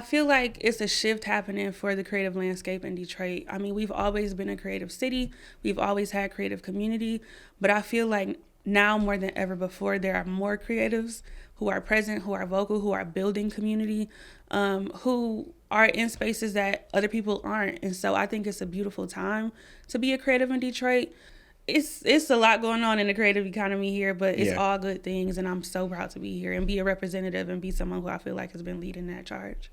feel like it's a shift happening for the creative landscape in Detroit. I mean, we've always been a creative city. We've always had creative community. But I feel like now more than ever before, there are more creatives who are present, who are vocal, who are building community, who are in spaces that other people aren't. And so I think it's a beautiful time to be a creative in Detroit. It's a lot going on in the creative economy here, but it's all good things, and I'm so proud to be here and be a representative and be someone who I feel like has been leading that charge.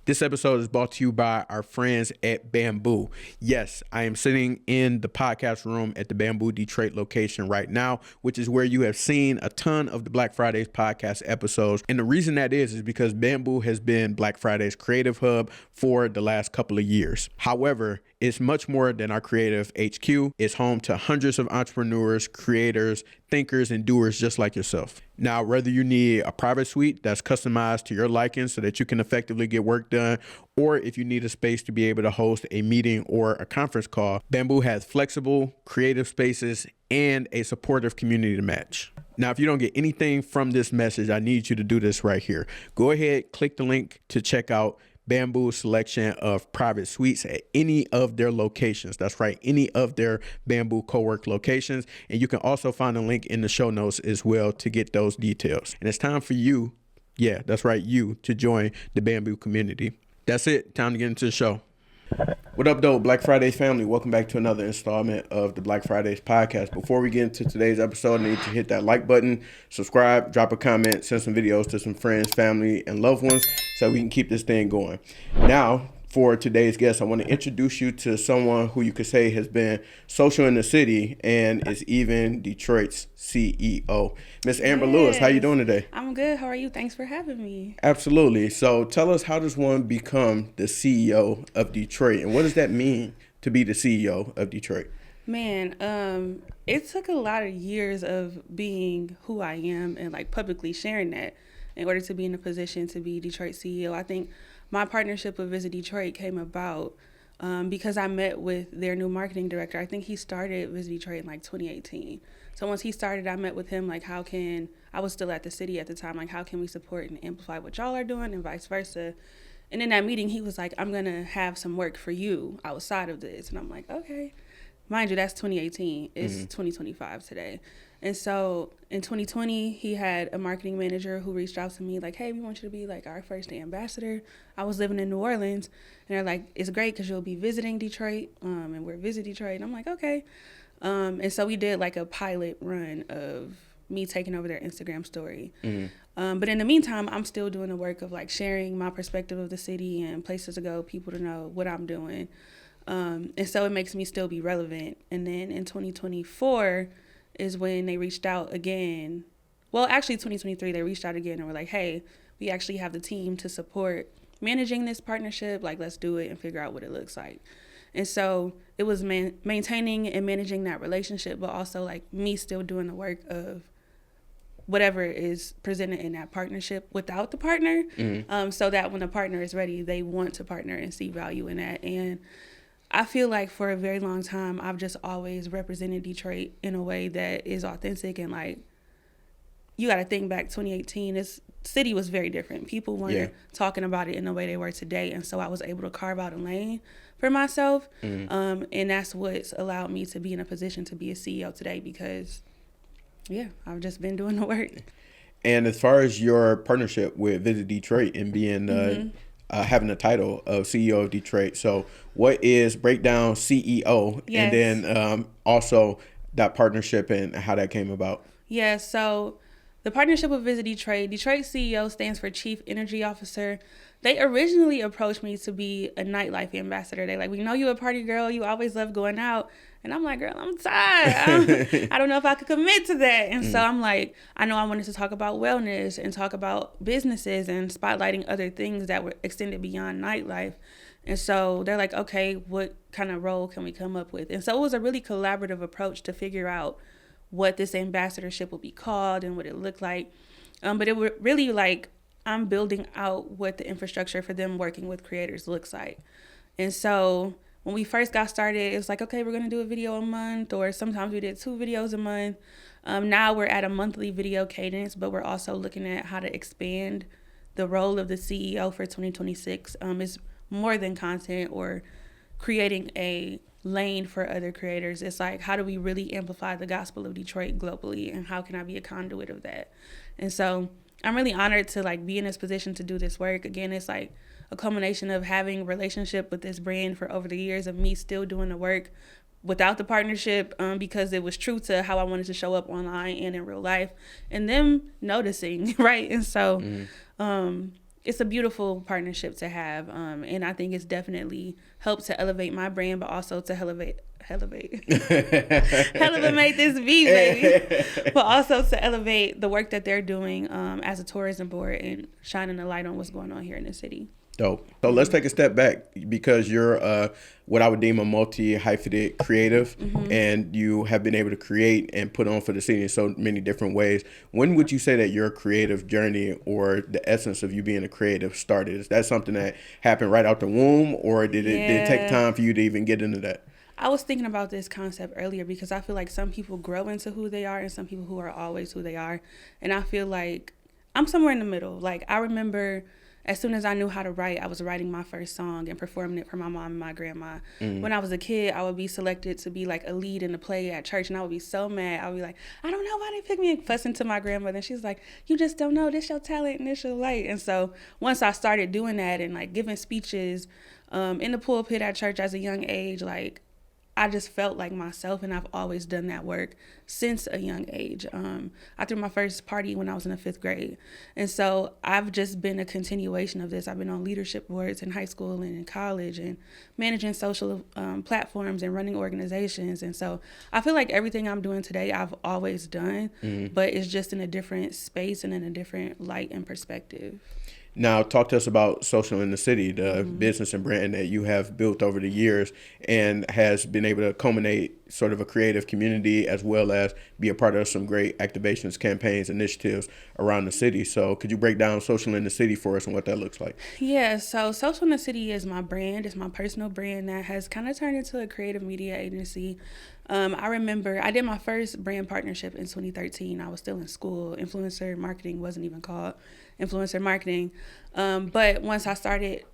This episode is brought to you by our friends at Bamboo. Yes, I am sitting in the podcast room at the Bamboo Detroit location right now, which is where you have seen a ton of the Black Fridays podcast episodes. And the reason that is because Bamboo has been Black Friday's creative hub for the last couple of years. However, it's much more than our creative HQ. It's home to hundreds of entrepreneurs, creators, thinkers, and doers just like yourself. Now, whether you need a private suite that's customized to your liking so that you can effectively get work done, or if you need a space to be able to host a meeting or a conference call, Bamboo has flexible, creative spaces and a supportive community to match. Now, if you don't get anything from this message, I need you to do this right here. Go ahead, click the link to check out Bamboo's selection of private suites at any of their locations. That's right, any of their Bamboo co-work locations. And you can also find a link in the show notes as well to get those details. And it's time for you, that's right, you to join the Bamboo community. That's it. Time to get into the show. What up, though, Black Fridays family? Welcome back to another installment of the Black Fridays podcast. Before we get into today's episode, I need to hit that like button, subscribe, drop a comment, send some videos to some friends, family, and loved ones so we can keep this thing going. Now, for today's guest, I want to introduce you to someone who you could say has been social in the city and is even Detroit's CEO. Miss Amber Lewis, how you doing today? I'm good. How are you? Thanks for having me. Absolutely. So tell us, how does one become the CEO of Detroit, and what does that mean to be the CEO of Detroit? Man, it took a lot of years of being who I am and like publicly sharing that in order to be in a position to be Detroit CEO. I think my partnership with Visit Detroit came about because I met with their new marketing director. I think he started Visit Detroit in like 2018. So once he started, I met with him, like I was still at the city at the time, like how can we support and amplify what y'all are doing and vice versa. And in that meeting, he was like, I'm going to have some work for you outside of this. And I'm like, okay. Mind you, that's 2018. It's 2025 today. And so in 2020, he had a marketing manager who reached out to me like, hey, we want you to be like our first ambassador. I was living in New Orleans, and they're like, it's great because you'll be visiting Detroit, and we're Visit Detroit. And I'm like, okay. And so we did like a pilot run of me taking over their Instagram story. But in the meantime, I'm still doing the work of like sharing my perspective of the city and places to go, people to know what I'm doing. And so it makes me still be relevant. And then in 2024 is when they reached out again. Well, actually 2023, they reached out again and were like, hey, we actually have the team to support managing this partnership. Like, let's do it and figure out what it looks like. And so it was maintaining and managing that relationship, but also like me still doing the work of whatever is presented in that partnership without the partner. So that when the partner is ready, they want to partner and see value in that. And I feel like for a very long time, I've just always represented Detroit in a way that is authentic. And like, you got to think back 2018, this city was very different. People weren't talking about it in the way they were today. And so I was able to carve out a lane for myself. And that's what's allowed me to be in a position to be a CEO today because, I've just been doing the work. And as far as your partnership with Visit Detroit and being having the title of CEO of Detroit. So what is breakdown CEO and then also that partnership and how that came about? Yeah, so the partnership with Visit Detroit, Detroit CEO stands for Chief Energy Officer. They originally approached me to be a nightlife ambassador. They like, we know you a party girl. You always love going out. And I'm like, girl, I'm tired. I don't know if I could commit to that. And so I'm like, I know I wanted to talk about wellness and talk about businesses and spotlighting other things that were extended beyond nightlife. And so they're like, okay, what kind of role can we come up with? And so it was a really collaborative approach to figure out what this ambassadorship will be called and what it looked like. But it would really like, I'm building out what the infrastructure for them working with creators looks like. And so when we first got started, it was like, okay, we're going to do a video a month, or sometimes we did 2 videos a month. Now we're at a monthly video cadence, but we're also looking at how to expand the role of the CEO for 2026. It's more than content or creating a lane for other creators. It's like, how do we really amplify the gospel of Detroit globally, and how can I be a conduit of that? And so I'm really honored to like be in this position to do this work. Again, it's like a culmination of having a relationship with this brand for over the years, of me still doing the work without the partnership, because it was true to how I wanted to show up online and in real life, and them noticing, right? And so it's a beautiful partnership to have, and I think it's definitely helped to elevate my brand, but also to elevate this beat, baby, but also to elevate the work that they're doing as a tourism board and shining a light on what's going on here in the city. Dope. So let's take a step back, because you're what I would deem a multi-hyphenate creative, and you have been able to create and put on for the city in so many different ways. When would you say that your creative journey, or the essence of you being a creative, started? Is that something that happened right out the womb, or did it take time for you to even get into that? I was thinking about this concept earlier, because I feel like some people grow into who they are and some people who are always who they are. And I feel like I'm somewhere in the middle. Like, I remember as soon as I knew how to write, I was writing my first song and performing it for my mom and my grandma. When I was a kid, I would be selected to be like a lead in a play at church, and I would be so mad. I would be like, I don't know why they picked me, and fussing to my grandmother. And she's like, you just don't know. This your talent and this your light. And so once I started doing that and like giving speeches in the pulpit at church as a young age, like, I just felt like myself, and I've always done that work since a young age. I threw my first party when I was in the 5th grade. And so I've just been a continuation of this. I've been on leadership boards in high school and in college, and managing social platforms and running organizations. And so I feel like everything I'm doing today, I've always done, but it's just in a different space and in a different light and perspective. Now, talk to us about Social in the City, the business and brand that you have built over the years, and has been able to culminate sort of a creative community, as well as be a part of some great activations, campaigns, initiatives around the city. So could you break down Social in the City for us and what that looks like? Yeah, so Social in the City is my brand. It's my personal brand that has kind of turned into a creative media agency. I remember I did my first brand partnership in 2013. I was still in school. Influencer marketing wasn't even called influencer marketing. But once I started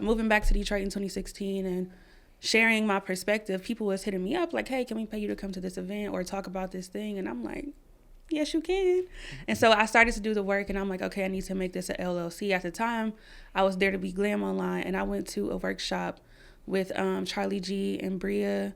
moving back to Detroit in 2016 and sharing my perspective, people was hitting me up like, hey, can we pay you to come to this event or talk about this thing? And I'm like, yes, you can. And so I started to do the work, and I'm like, okay, I need to make this an LLC. At the time, I was there to be Glam Online, and I went to a workshop with Charlie G and Bria,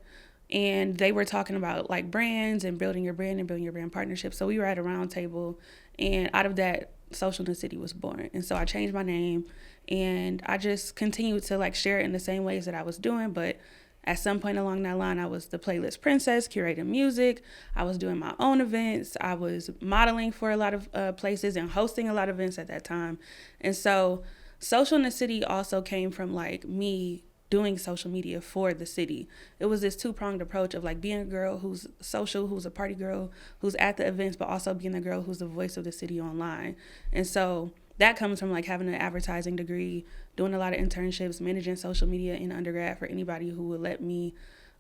and they were talking about like brands and building your brand and building your brand partnership. So we were at a round table, and out of that, Social in the City was born. And so I changed my name, and I just continued to like share it in the same ways that I was doing. But at some point along that line, I was the playlist princess, curating music. I was doing my own events. I was modeling for a lot of places and hosting a lot of events at that time. And so Social in the City also came from like me doing social media for the city. It was this 2-pronged approach of like being a girl who's social, who's a party girl, who's at the events, but also being a girl who's the voice of the city online. And so that comes from like having an advertising degree, doing a lot of internships, managing social media in undergrad for anybody who would let me.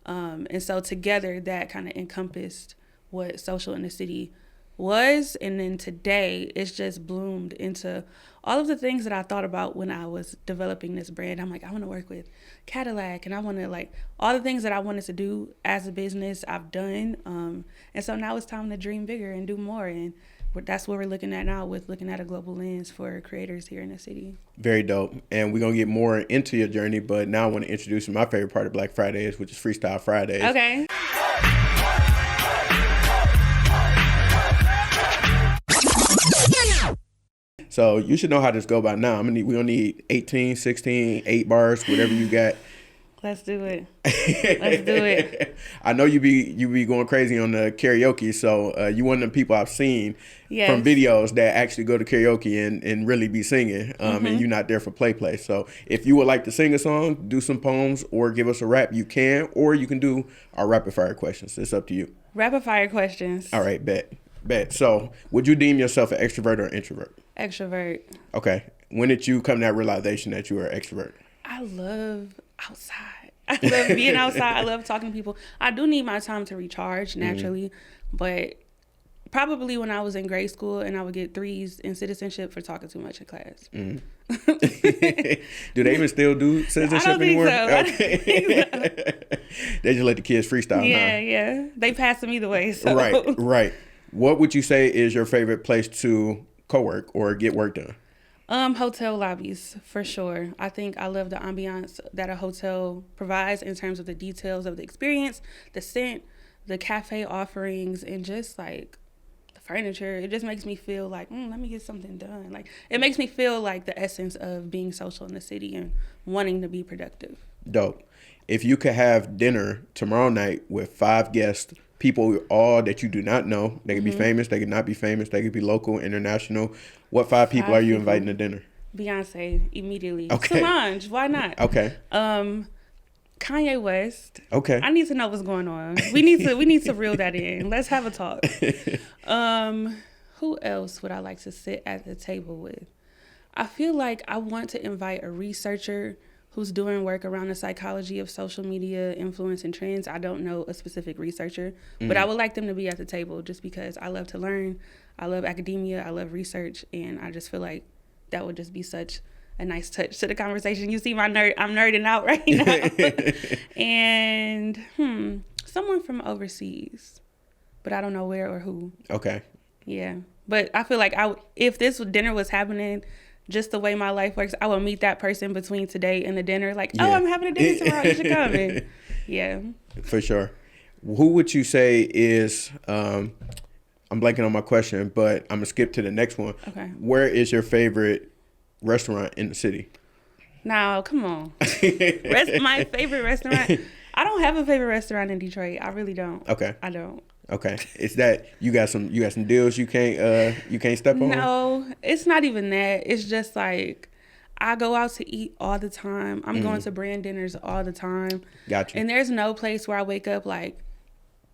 And so together that kind of encompassed what Social in the City was. And then today it's just bloomed into all of the things that I thought about when I was developing this brand. I'm like, I want to work with Cadillac, and I want to like all the things that I wanted to do as a business I've done. And so now it's time to dream bigger and do more. And that's what we're looking at now, with looking at a global lens for creators here in the city. Very dope. And we're going to get more into your journey, but now I want to introduce my favorite part of Black Fridays, which is Freestyle Fridays. Okay. So you should know how this go by now. We're going to need 18, 16, 8 bars, whatever you got. Let's do it. Let's do it. I know you be going crazy on the karaoke, so you one of the people I've seen from videos that actually go to karaoke and really be singing, and you're not there for play. So if you would like to sing a song, do some poems, or give us a rap, you can, or you can do our rapid fire questions. It's up to you. Rapid fire questions. All right, bet. So, would you deem yourself an extrovert or introvert? Extrovert. Okay. When did you come to that realization that you were an extrovert? I love outside. I love being outside. I love talking to people. I do need my time to recharge naturally, but probably when I was in grade school and I would get 3s in citizenship for talking too much in class. Do they even still do citizenship I don't think anymore? so. I don't think so. They just let the kids freestyle now. Yeah. They pass them either way. So. Right. What would you say is your favorite place to co-work or get work done? Hotel lobbies, for sure. I think I love the ambiance that a hotel provides in terms of the details of the experience, the scent, the cafe offerings, and just like the furniture. It just makes me feel like, let me get something done. Like, it makes me feel like the essence of being social in the city and wanting to be productive. Dope. If you could have dinner tomorrow night with 5 guests, people all that you do not know, they could be famous, they could not be famous, they could be local, international. What 5 people are you inviting to dinner? Beyonce, immediately. Okay. Solange, why not? Okay. Kanye West. Okay. I need to know what's going on. We need to reel that in. Let's have a talk. Who else would I like to sit at the table with? I feel like I want to invite a researcher who's doing work around the psychology of social media influence and trends. I don't know a specific researcher, but I would like them to be at the table just because I love to learn. I love academia. I love research. And I just feel like that would just be such a nice touch to the conversation. You see I'm nerding out right now. And someone from overseas, but I don't know where or who. Okay. Yeah. But I feel like if this dinner was happening just the way my life works, I would meet that person between today and the dinner. Like, Yeah. oh, I'm having a dinner tomorrow. You should come in. Yeah. For sure. Who would you say is, I'm blanking on my question, but I'm going to skip to the next one. Okay. Where is your favorite restaurant in the city? Now, come on. My favorite restaurant. I don't have a favorite restaurant in Detroit. I really don't. Okay. I don't. Okay. It's that you got some deals you can't step on? No, it's not even that. It's just like I go out to eat all the time. I'm going to brand dinners all the time. Gotcha. And there's no place where I wake up like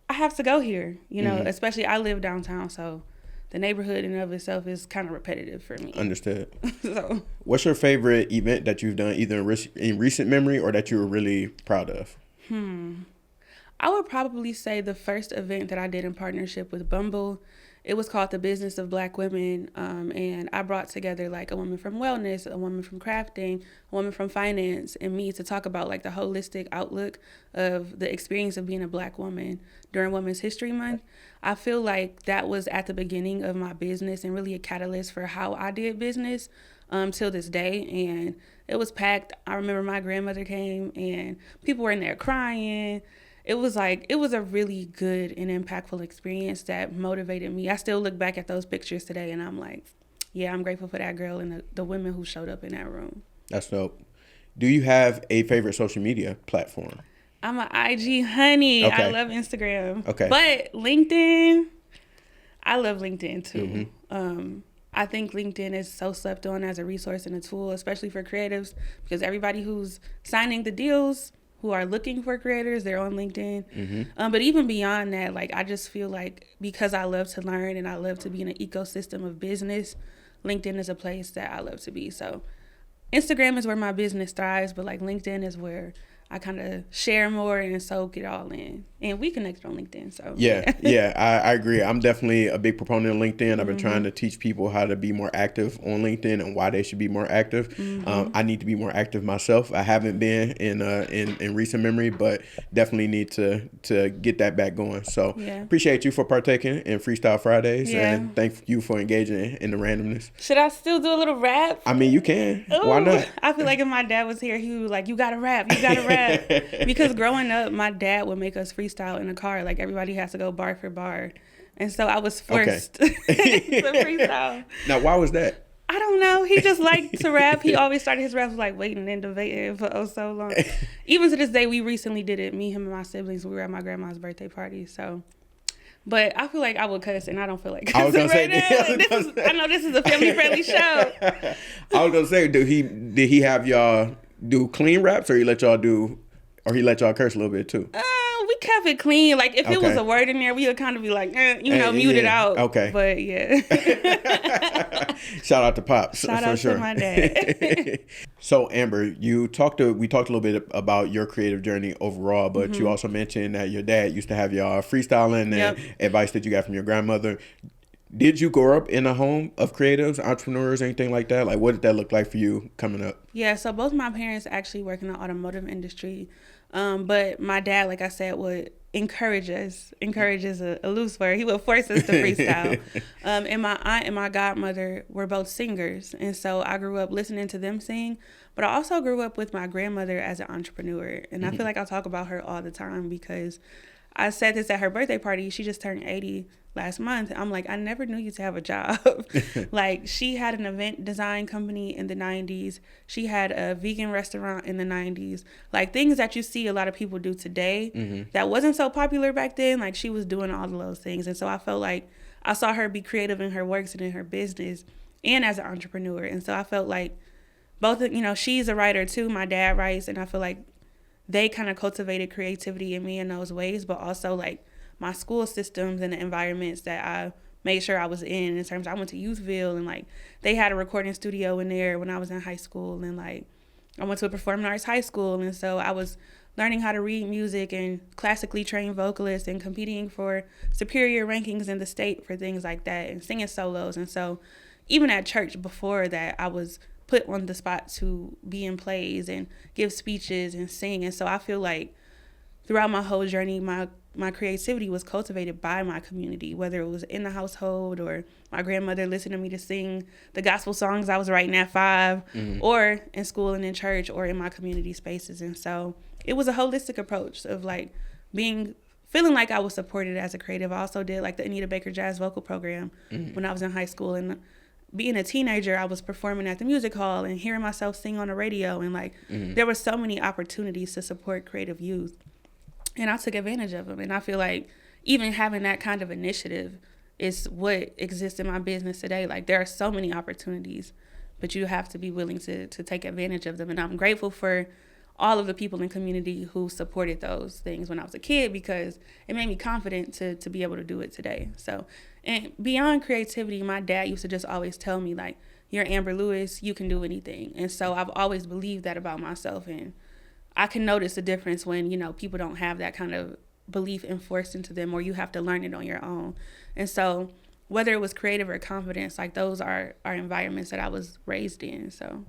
I have to go here, especially I live downtown, so the neighborhood in and of itself is kind of repetitive for me. Understood. So, what's your favorite event that you've done either in recent memory or that you were really proud of? I would probably say the first event that I did in partnership with Bumble, it was called The Business of Black Women, and I brought together like a woman from wellness, a woman from crafting, a woman from finance, and me to talk about like the holistic outlook of the experience of being a Black woman during Women's History Month. I feel like that was at the beginning of my business and really a catalyst for how I did business till this day. And it was packed. I remember my grandmother came and people were in there crying. It was a really good and impactful experience that motivated me. I still look back at those pictures today and I'm like, yeah, I'm grateful for that girl and the women who showed up in that room. That's dope. Do you have a favorite social media platform? I'm an IG honey. Okay. I love Instagram. Okay. But LinkedIn, I love LinkedIn too. I think LinkedIn is so slept on as a resource and a tool, especially for creatives, because everybody who's signing the deals who are looking for creators, they're on LinkedIn. But even beyond that, like I just feel like because I love to learn and I love to be in an ecosystem of business, LinkedIn is a place that I love to be. So Instagram is where my business thrives, but like LinkedIn is where I kind of share more and soak it all in. And we connected on LinkedIn, so. Yeah, I agree. I'm definitely a big proponent of LinkedIn. I've been trying to teach people how to be more active on LinkedIn and why they should be more active. I need to be more active myself. I haven't been in recent memory, but definitely need to get that back going. So appreciate you for partaking in Freestyle Fridays and thank you for engaging in the randomness. Should I still do a little rap? I mean, you can. Ooh, why not? I feel like if my dad was here, he would like, you gotta rap. Because growing up, my dad would make us freestyle in the car. Like everybody has to go bar for bar. And so I was forced to freestyle. Now, why was that? I don't know. He just liked to rap. He always started his raps like waiting and debating for so long. Even to this day, we recently did it. Me, him, and my siblings. We were at my grandma's birthday party. So, but I feel like I would cuss, and I don't feel like cussing right now. I know this is a family-friendly show. I was gonna say, did he have y'all do clean raps, or he let y'all curse a little bit too? We kept it clean. Like if it was Okay. a word in there, we would kind of be like, mute it yeah. out. Okay. But yeah. Shout out to Pops. Shout for out sure. to my dad. So we talked a little bit about your creative journey overall, but you also mentioned that your dad used to have y'all freestyling and Yep. advice that you got from your grandmother. Did you grow up in a home of creatives, entrepreneurs, anything like that? Like, what did that look like for you coming up? Yeah, so both my parents actually work in the automotive industry. But my dad, like I said, would encourage is a loose word. He would force us to freestyle. And my aunt and my godmother were both singers. And so I grew up listening to them sing. But I also grew up with my grandmother as an entrepreneur. And I feel like I talk about her all the time because I said this at her birthday party. She just turned 80 last month. I'm like, I never knew you to have a job. Like, she had an event design company in the 90s. She had a vegan restaurant in the 90s. Like, things that you see a lot of people do today that wasn't so popular back then. Like, she was doing all of those things. And so I felt like I saw her be creative in her works and in her business and as an entrepreneur. And so I felt like both, she's a writer too. My dad writes, and I feel like they kind of cultivated creativity in me in those ways, but also like my school systems and the environments that I made sure I was in terms of, I went to Youthville and like they had a recording studio in there when I was in high school, and like I went to a performing arts high school, and so I was learning how to read music and classically trained vocalists and competing for superior rankings in the state for things like that and singing solos. And so even at church before that, I was put on the spot to be in plays and give speeches and sing. And so I feel like throughout my whole journey, my creativity was cultivated by my community, whether it was in the household or my grandmother listening to me to sing the gospel songs I was writing at 5, or in school and in church or in my community spaces. And so it was a holistic approach of like feeling like I was supported as a creative. I also did like the Anita Baker Jazz Vocal Program when I was in high school, and being a teenager, I was performing at the music hall and hearing myself sing on the radio, and like there were so many opportunities to support creative youth, and I took advantage of them. And I feel like even having that kind of initiative is what exists in my business today. Like, there are so many opportunities, but you have to be willing to take advantage of them. And I'm grateful for all of the people in the community who supported those things when I was a kid, because it made me confident to be able to do it today. So, and beyond creativity, my dad used to just always tell me, like, you're Amber Lewis, you can do anything. And so I've always believed that about myself. And I can notice the difference when, people don't have that kind of belief enforced into them, or you have to learn it on your own. And so whether it was creative or confidence, like, those are environments that I was raised in. So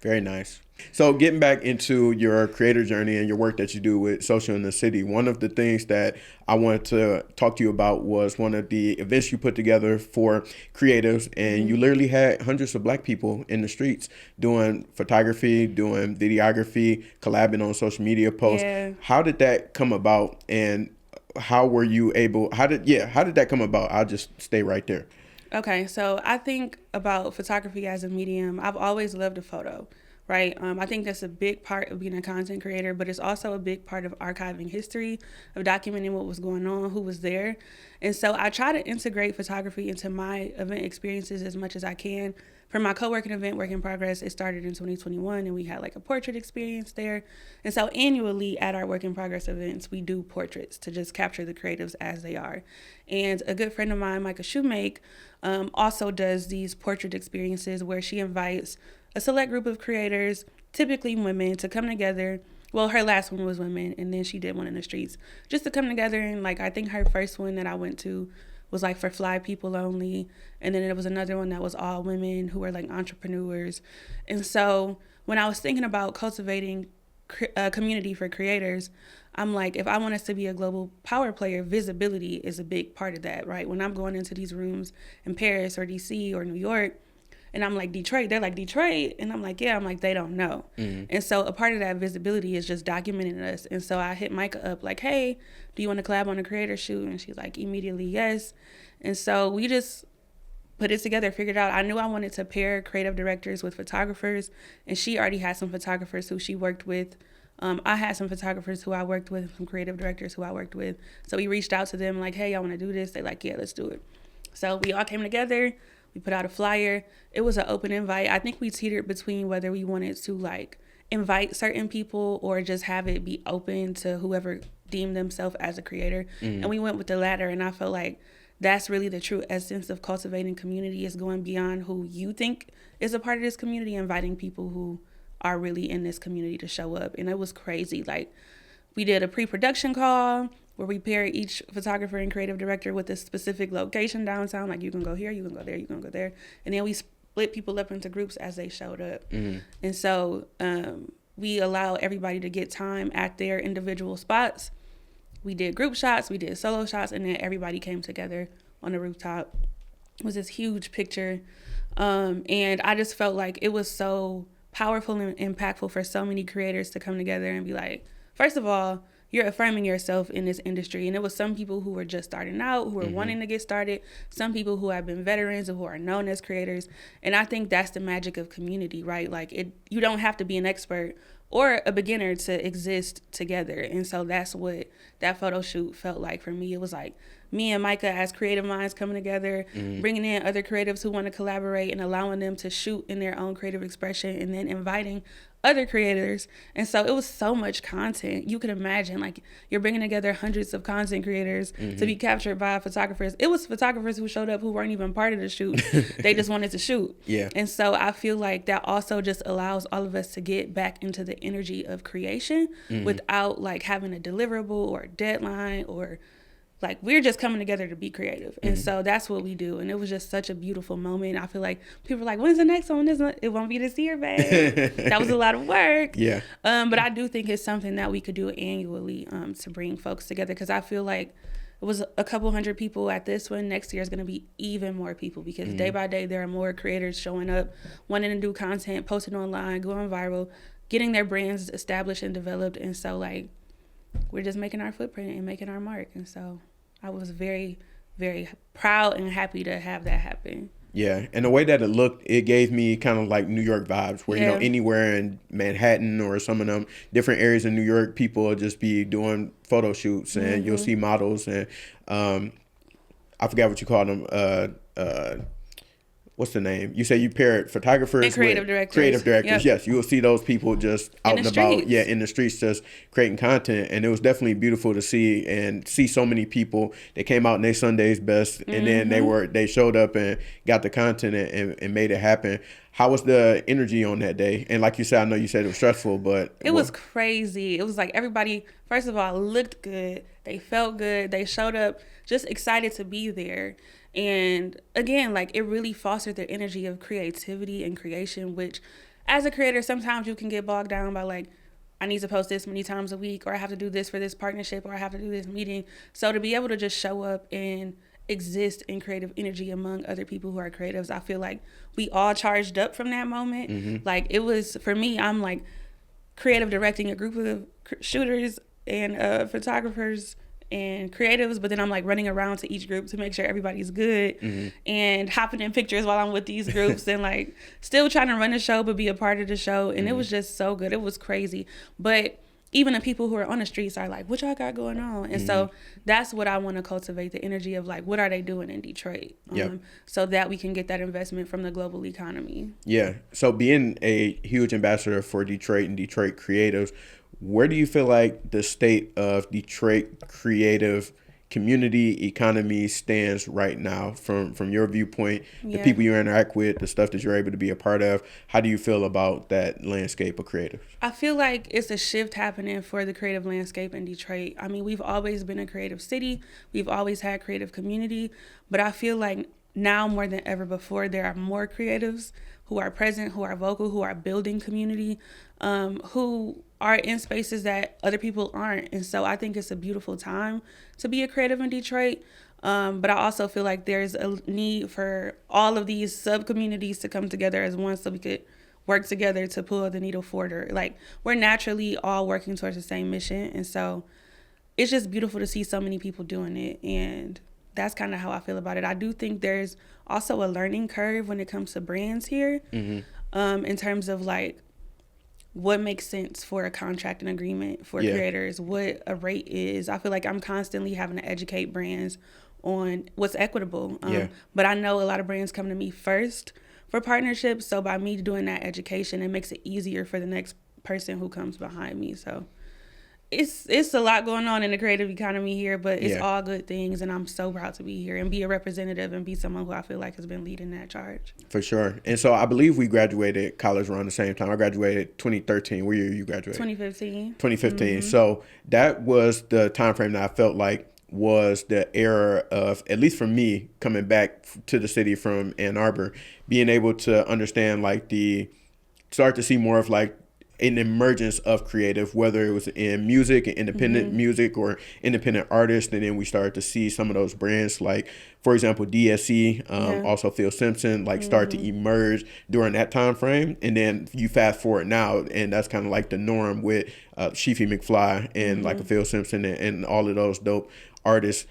very nice. So getting back into your creator journey and your work that you do with Social in the City, one of the things that I wanted to talk to you about was one of the events you put together for creatives, and you literally had hundreds of Black people in the streets doing photography, doing videography, collabing on social media posts. Yeah. How did that come about, and how were you able, how did that come about? I'll just stay right there. Okay, so I think about photography as a medium. I've always loved a photo, right? I think that's a big part of being a content creator, but it's also a big part of archiving history, of documenting what was going on, who was there. And so I try to integrate photography into my event experiences as much as I can. For my co-working event, Work in Progress, it started in 2021, and we had like a portrait experience there. And so annually at our Work in Progress events, we do portraits to just capture the creatives as they are. And a good friend of mine, Micah Shoemake, also does these portrait experiences where she invites a select group of creators, typically women, to come together. Well, her last one was women, and then she did one in the streets, just to come together. And like, I think her first one that I went to was like for Fly people only. And then there was another one that was all women who were like entrepreneurs. And so when I was thinking about cultivating a community for creators, I'm like, if I want us to be a global power player, visibility is a big part of that, right? When I'm going into these rooms in Paris or DC or New York, and I'm like, Detroit, they're like, Detroit? And I'm like, yeah. I'm like, they don't know. And so a part of that visibility is just documenting us. And so I hit Micah up like, hey, do you want to collab on a creator shoot? And she's like, immediately, yes. And so we just put it together, figured out, I knew I wanted to pair creative directors with photographers, and she already had some photographers who she worked with. I had some photographers who I worked with, some creative directors who I worked with. So we reached out to them like, hey, I want to do this. They're like, yeah, let's do it. So we all came together. We put out a flyer. It was an open invite. I think we teetered between whether we wanted to like invite certain people or just have it be open to whoever deem themselves as a creator. And we went with the latter, and I felt like that's really the true essence of cultivating community, is going beyond who you think is a part of this community, inviting people who are really in this community to show up. And it was crazy. Like, we did a pre-production call where we paired each photographer and creative director with a specific location downtown. Like, you can go here, you can go there, you can go there. And then we split people up into groups as they showed up. And so we allow everybody to get time at their individual spots. We did group shots, we did solo shots, and then everybody came together on the rooftop. It was this huge picture. And I just felt like it was so powerful and impactful for so many creators to come together and be like, first of all, you're affirming yourself in this industry. And it was some people who were just starting out, who were wanting to get started, some people who have been veterans and who are known as creators. And I think that's the magic of community, right? Like, you don't have to be an expert or a beginner to exist together. And so that's what that photo shoot felt like for me. It was like me and Micah as creative minds coming together, bringing in other creatives who want to collaborate and allowing them to shoot in their own creative expression, and then inviting other creators. And so it was so much content. You could imagine, like, you're bringing together hundreds of content creators to be captured by photographers. It was photographers who showed up who weren't even part of the shoot. They just wanted to shoot. Yeah. And so I feel like that also just allows all of us to get back into the energy of creation without like having a deliverable or deadline, or like, we're just coming together to be creative. And so that's what we do. And it was just such a beautiful moment. I feel like people are like, when's the next one? It won't be this year, babe. That was a lot of work. Yeah. But I do think it's something that we could do annually to bring folks together, because I feel like it was a couple hundred people at this one. Next year is going to be even more people, because day by day there are more creators showing up, wanting to do content, posting online, going viral, getting their brands established and developed. And so, like, we're just making our footprint and making our mark. And so I was very, very proud and happy to have that happen. Yeah, and the way that it looked, it gave me kind of like New York vibes, where, you know, anywhere in Manhattan or some of them different areas in New York, people will just be doing photo shoots, and you'll see models, and I forgot what you call them. What's the name? You say you paired photographers and creative directors. Creative directors, yes. You will see those people just out and about, in the streets, just creating content. And it was definitely beautiful to see so many people. They came out in their Sunday's best, and then they showed up and got the content and made it happen. How was the energy on that day? And like you said, I know you said it was stressful, but it was crazy. It was like everybody, first of all, looked good. They felt good. They showed up just excited to be there. And again, like, it really fostered the energy of creativity and creation, which as a creator, sometimes you can get bogged down by like, I need to post this many times a week, or I have to do this for this partnership, or I have to do this meeting. So to be able to just show up and exist in creative energy among other people who are creatives, I feel like we all charged up from that moment. Like, it was, for me, I'm like creative directing a group of shooters and photographers and creatives, but then I'm like running around to each group to make sure everybody's good and hopping in pictures while I'm with these groups and like still trying to run the show but be a part of the show. And it was just so good. It was crazy. But even the people who are on the streets are like, what y'all got going on? And so that's what I want to cultivate, the energy of like, what are they doing in Detroit? So that we can get that investment from the global economy. Yeah. So being a huge ambassador for Detroit and Detroit creatives, where do you feel like the state of Detroit creative community economy stands right now from your viewpoint, the people you interact with, the stuff that you're able to be a part of? How do you feel about that landscape of creatives? I feel like it's a shift happening for the creative landscape in Detroit. I mean, we've always been a creative city. We've always had creative community, but I feel like now more than ever before, there are more creatives who are present, who are vocal, who are building community, who are in spaces that other people aren't. And so I think it's a beautiful time to be a creative in Detroit. But I also feel like there's a need for all of these sub-communities to come together as one so we could work together to pull the needle forward. Like, we're naturally all working towards the same mission. And so it's just beautiful to see so many people doing it. And that's kind of how I feel about it. I do think there's also a learning curve when it comes to brands here, in terms of like what makes sense for a contract and agreement for creators, what a rate is. I feel like I'm constantly having to educate brands on what's equitable. But I know a lot of brands come to me first for partnerships. So by me doing that education, it makes it easier for the next person who comes behind me. So it's a lot going on in the creative economy here, but it's Yeah. all good things, and I'm so proud to be here and be a representative and be someone who I feel like has been leading that charge. For sure. And so I believe we graduated college around the same time. I graduated 2013. What year you graduated? 2015. 2015. So that was the time frame that I felt like was the era of, at least for me, coming back to the city from Ann Arbor, being able to understand like start to see more of like an emergence of creative, whether it was in music and independent music or independent artists. And then we started to see some of those brands like, for example, DSC, also Phil Simpson, like start to emerge during that time frame. And then you fast forward now, and that's kind of like the norm with Sheefy McFly and like a Phil Simpson and all of those dope artists.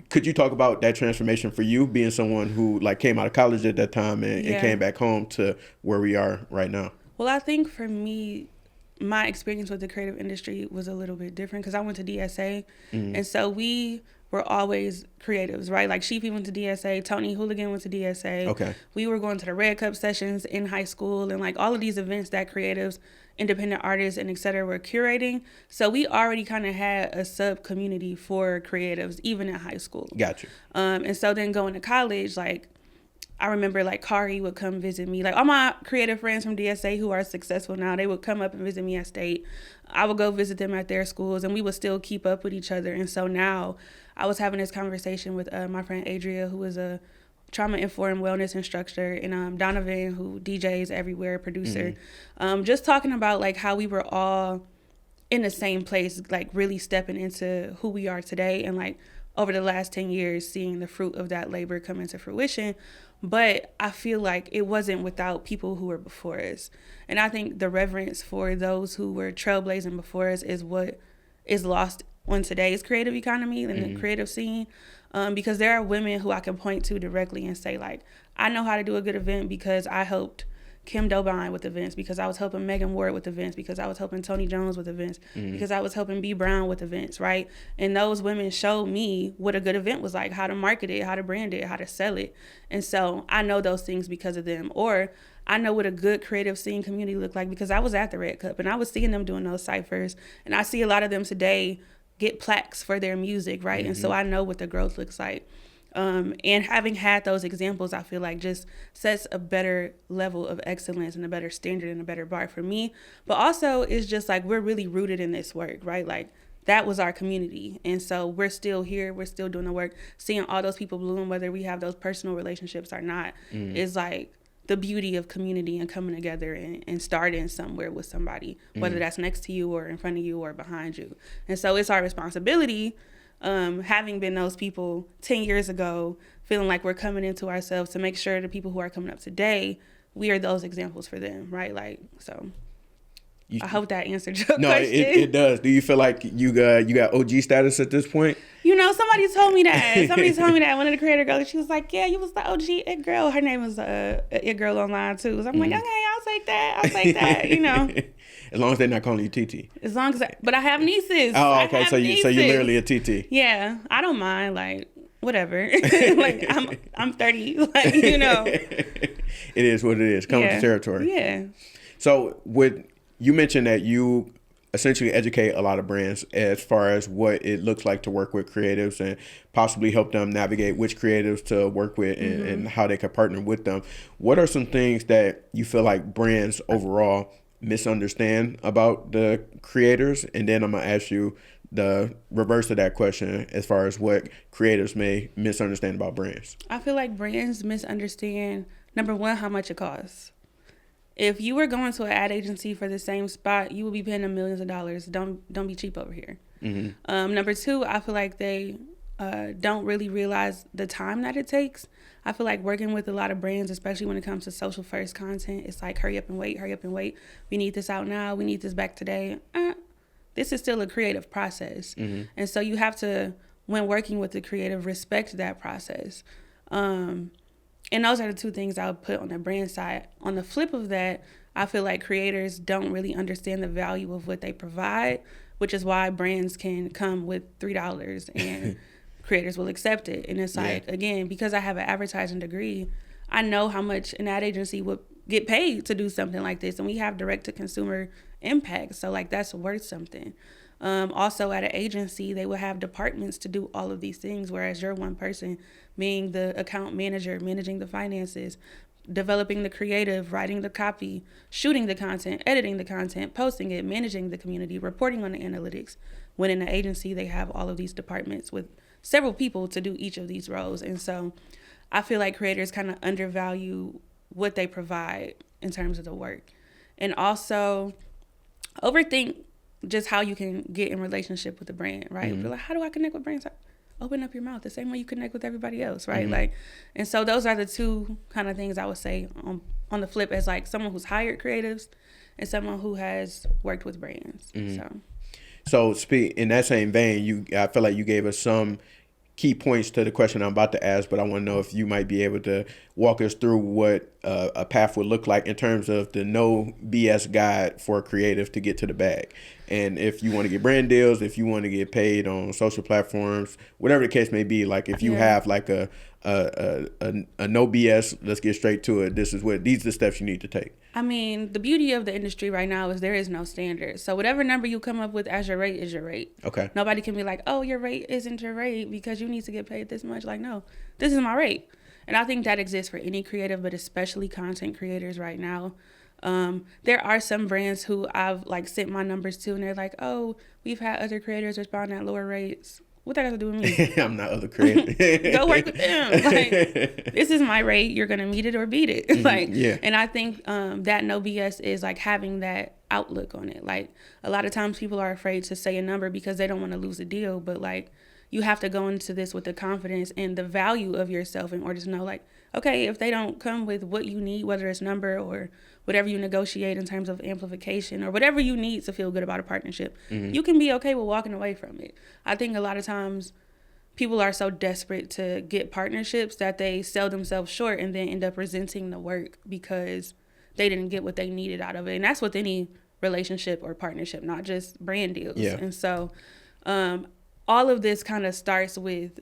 Could you talk about that transformation for you, being someone who like came out of college at that time and came back home to where we are right now? Well, I think for me, my experience with the creative industry was a little bit different because I went to DSA, and so we were always creatives, right? Like Sheefy went to DSA, Tony Hooligan went to DSA. Okay. We were going to the Red Cup sessions in high school and like all of these events that creatives, independent artists, and et cetera were curating. So we already kind of had a sub community for creatives, even in high school. Gotcha. And so then going to college, like, I remember like Kari would come visit me. Like all my creative friends from DSA who are successful now, they would come up and visit me at State. I would go visit them at their schools and we would still keep up with each other. And so now I was having this conversation with my friend Adria, who is a trauma-informed wellness instructor, and Donovan, who DJs everywhere, producer. Just talking about like how we were all in the same place, like really stepping into who we are today. And like over the last 10 years, seeing the fruit of that labor come into fruition. But I feel like it wasn't without people who were before us. And I think the reverence for those who were trailblazing before us is what is lost on today's creative economy and the creative scene. Because there are women who I can point to directly and say, like, I know how to do a good event because I helped Kim Dobine with events, because I was helping Megan Ward with events, because I was helping Tony Jones with events, because I was helping B Brown with events, right? And those women showed me what a good event was like, how to market it, how to brand it, how to sell it. And so I know those things because of them. Or I know what a good creative scene community looked like because I was at the Red Cup and I was seeing them doing those ciphers. And I see a lot of them today get plaques for their music, right? And so I know what the growth looks like. And having had those examples, I feel like just sets a better level of excellence and a better standard and a better bar for me. But also it's just like we're really rooted in this work, right? Like that was our community. And so we're still here. We're still doing the work. Seeing all those people bloom, whether we have those personal relationships or not, is like the beauty of community and coming together and starting somewhere with somebody, whether that's next to you or in front of you or behind you. And so it's our responsibility, having been those people 10 years ago, feeling like we're coming into ourselves, to make sure the people who are coming up today, we are those examples for them, right? Like, so I hope that answered your question. No, it does. Do you feel like you got OG status at this point? You know, somebody told me that. One of the creator girls, she was like, yeah, you was the OG It Girl. Her name was It Girl online too. So I'm like, okay, I'll take that, you know. As long as they're not calling you TT. As long as but I have nieces. Oh, okay. So you're literally a TT. Yeah, I don't mind, like, whatever. Like, I'm 30, like, you know. It is what it is. Comes to territory. Yeah. So you mentioned that you essentially educate a lot of brands as far as what it looks like to work with creatives and possibly help them navigate which creatives to work with and how they can partner with them. What are some things that you feel like brands overall misunderstand about the creators? And then I'm going to ask you the reverse of that question as far as what creators may misunderstand about brands. I feel like brands misunderstand, number one, how much it costs. If you were going to an ad agency for the same spot, you would be paying them millions of dollars. Don't be cheap over here. Number two, I feel like they don't really realize the time that it takes. I feel like working with a lot of brands, especially when it comes to social first content, it's like hurry up and wait. We need this out now. We need this back today. This is still a creative process. And so you have to, when working with the creative, respect that process. And those are the two things I would put on the brand side. On the flip of that, I feel like creators don't really understand the value of what they provide, which is why brands can come with $3 and creators will accept it. And it's like, again, because I have an advertising degree, I know how much an ad agency would get paid to do something like this. And we have direct to consumer impact. So like that's worth something. Also, at an agency, they will have departments to do all of these things, whereas you're one person being the account manager, managing the finances, developing the creative, writing the copy, shooting the content, editing the content, posting it, managing the community, reporting on the analytics. When in an agency, they have all of these departments with several people to do each of these roles. And so I feel like creators kind of undervalue what they provide in terms of the work. And also overthink just how you can get in relationship with the brand, right? Be like, how do I connect with brands? Open up your mouth the same way you connect with everybody else, right? Like, and so those are the two kind of things I would say on the flip, as like someone who's hired creatives and someone who has worked with brands. So speak in that same vein, I feel like you gave us some key points to the question I'm about to ask, but I want to know if you might be able to walk us through what a path would look like in terms of the no BS guide for a creative to get to the bag. And if you want to get brand deals, if you want to get paid on social platforms, whatever the case may be, like if you have like a no BS, let's get straight to it. These are the steps you need to take. I mean, the beauty of the industry right now is there is no standard. So whatever number you come up with as your rate is your rate. Okay. Nobody can be like, oh, your rate isn't your rate because you need to get paid this much. Like, no, this is my rate. And I think that exists for any creative, but especially content creators right now. There are some brands who I've like sent my numbers to and they're like, oh, we've had other creators respond at lower rates. What that got to do with me? I'm not other creator. Go work with them. Like, this is my rate. You're going to meet it or beat it. And I think that no BS is like having that outlook on it. Like a lot of times people are afraid to say a number because they don't want to lose a deal. But like you have to go into this with the confidence and the value of yourself in order to know like, okay, if they don't come with what you need, whether it's number or whatever you negotiate in terms of amplification or whatever you need to feel good about a partnership, you can be okay with walking away from it. I think a lot of times people are so desperate to get partnerships that they sell themselves short and then end up resenting the work because they didn't get what they needed out of it. And that's with any relationship or partnership, not just brand deals. Yeah. And so all of this kind of starts with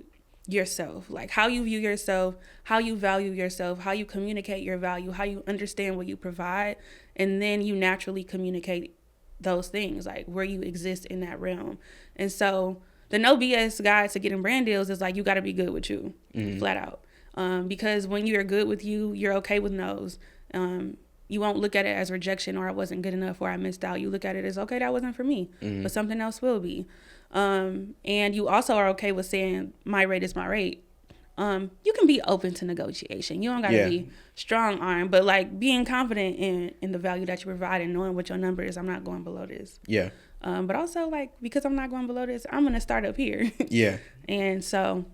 yourself, like how you view yourself, how you value yourself, how you communicate your value, how you understand what you provide, and then you naturally communicate those things, like where you exist in that realm. And so the no BS guide to getting brand deals is like you got to be good with you, flat out. Because when you're good with you, you're okay with no's. You won't look at it as rejection or I wasn't good enough or I missed out. You look at it as, okay, that wasn't for me, but something else will be. And you also are okay with saying my rate is my rate. You can be open to negotiation. You don't got to be strong arm, but like being confident in the value that you provide and knowing what your number is. I'm not going below this. Yeah. But also like, because I'm not going below this, I'm going to start up here. Yeah. And so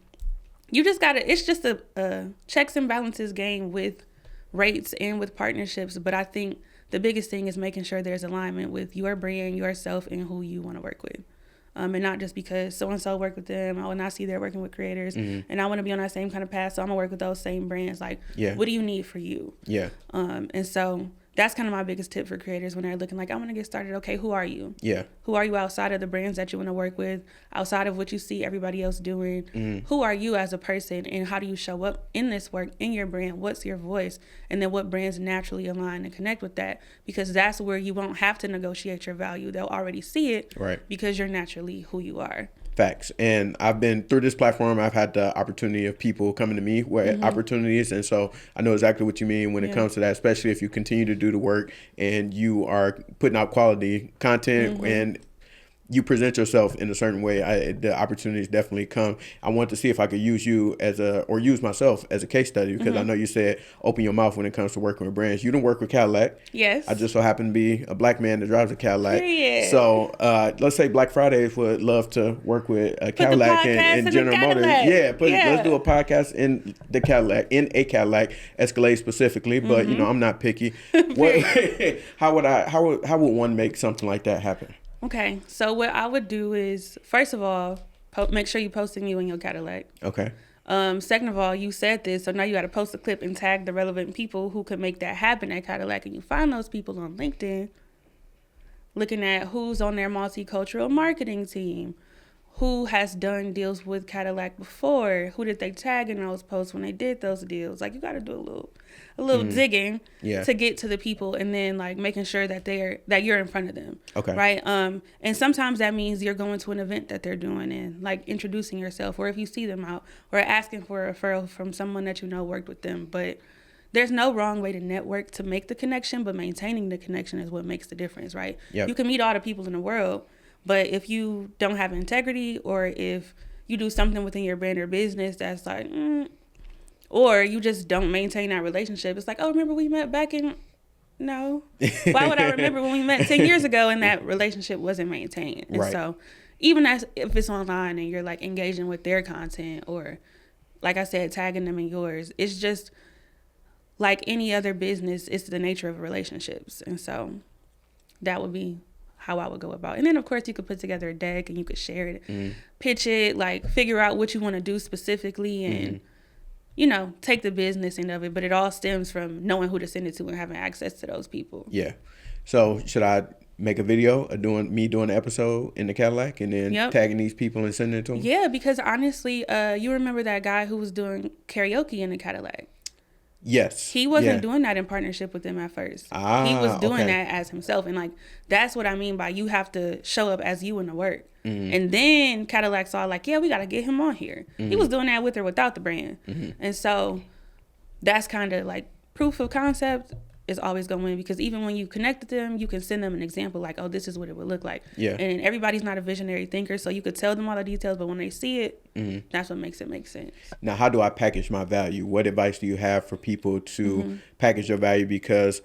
you just got to, it's just a checks and balances game with rates and with partnerships. But I think the biggest thing is making sure there's alignment with your brand, yourself, and who you want to work with. And not just because so-and-so work with them, oh, and I see they're working with creators, and I want to be on that same kind of path, so I'm going to work with those same brands. Like, what do you need for you? Yeah. And so that's kind of my biggest tip for creators when they're looking like, I want to get started. Okay, who are you? Yeah. Who are you outside of the brands that you want to work with, outside of what you see everybody else doing? Who are you as a person, and how do you show up in this work, in your brand? What's your voice? And then what brands naturally align and connect with that? Because that's where you won't have to negotiate your value. They'll already see it, right? Because you're naturally who you are. Facts. And I've been through this platform, I've had the opportunity of people coming to me with opportunities. And so I know exactly what you mean when it comes to that, especially if you continue to do the work and you are putting out quality content and you present yourself in a certain way, the opportunities definitely come. I want to see if I could use you or use myself as a case study, because I know you said open your mouth when it comes to working with brands. You don't work with Cadillac. Yes. I just so happen to be a black man that drives a Cadillac. Period. So let's say Black Fridays would love to work with a Cadillac and General Motors. Yeah, let's do a podcast in the Cadillac, in a Cadillac, Escalade specifically. But you know, I'm not picky. How would one make something like that happen? Okay, so what I would do is, first of all, make sure you're posting you in your Cadillac. Okay. Second of all, you said this, so now you got to post a clip and tag the relevant people who could make that happen at Cadillac, and you find those people on LinkedIn, looking at who's on their multicultural marketing team, who has done deals with Cadillac before? Who did they tag in those posts when they did those deals? Like, you got to do a little digging to get to the people, and then like making sure that you're in front of them. Okay. Right. And sometimes that means you're going to an event that they're doing and like introducing yourself, or if you see them out, or asking for a referral from someone that you know worked with them. But there's no wrong way to network to make the connection, but maintaining the connection is what makes the difference, right? Yep. You can meet all the people in the world, but if you don't have integrity, or if you do something within your brand or business that's like, or you just don't maintain that relationship, it's like, oh, remember we met back in, no. Why would I remember when we met 10 years ago and that relationship wasn't maintained? And right. So even if it's online and you're like engaging with their content, or like I said, tagging them in yours, it's just like any other business, it's the nature of relationships. And so that would be how I would go about it. And then, of course, you could put together a deck and you could share it, pitch it, like figure out what you want to do specifically, and, take the business end of it. But it all stems from knowing who to send it to and having access to those people. Yeah. So should I make a video of doing an episode in the Cadillac and then tagging these people and sending it to them? Yeah, because honestly, you remember that guy who was doing karaoke in the Cadillac? Yes. He wasn't doing that in partnership with them at first. He was doing that as himself. And like, that's what I mean by you have to show up as you in the work. And then Cadillac saw like, yeah, we got to get him on here. He was doing that with or without the brand. And so that's kind of like proof of concept is always going to win, because even when you connect with them, you can send them an example like, oh, this is what it would look like. Yeah. And everybody's not a visionary thinker, so you could tell them all the details, but when they see it, that's what makes it make sense. Now, how do I package my value? What advice do you have for people to package your value? Because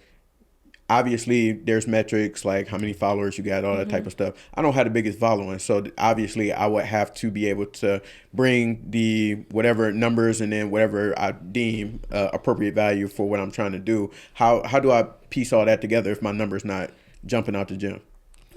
obviously there's metrics like how many followers you got, all that type of stuff. I don't have the biggest following, so obviously I would have to be able to bring the whatever numbers and then whatever I deem appropriate value for what I'm trying to do. How do I piece all that together if my number's not jumping out the gym?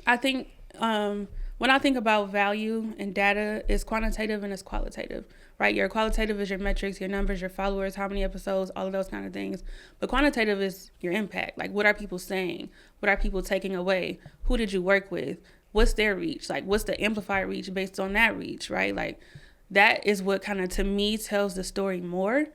I think when I think about value and data, it's quantitative and it's qualitative, right? Your qualitative is your metrics, your numbers, your followers, how many episodes, all of those kind of things. But quantitative is your impact. Like, what are people saying? What are people taking away? Who did you work with? What's their reach? Like, what's the amplified reach based on that reach, right? Like, that is what kind of, to me, tells the story more.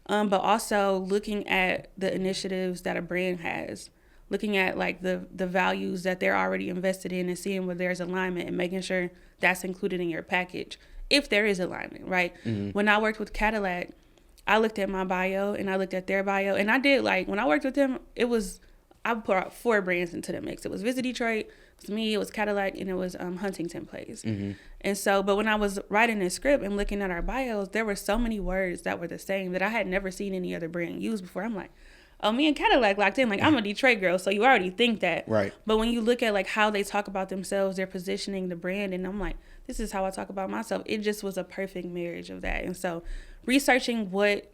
But also looking at the initiatives that a brand has, looking at like the values that they're already invested in and seeing where there's alignment and making sure that's included in your package, if there is alignment, right? When I worked with Cadillac, I looked at my bio and I looked at their bio, and I did like, when I worked with them, I brought 4 brands into the mix. It was Visit Detroit, it was me, it was Cadillac, and it was Huntington Place. And so, but when I was writing this script and looking at our bios, there were so many words that were the same that I had never seen any other brand use before. I'm like, oh, me and Cadillac locked in. Like, I'm a Detroit girl, so you already think that. Right. But when you look at like how they talk about themselves, they're positioning the brand, and I'm like, this is how I talk about myself. It just was a perfect marriage of that. And so researching what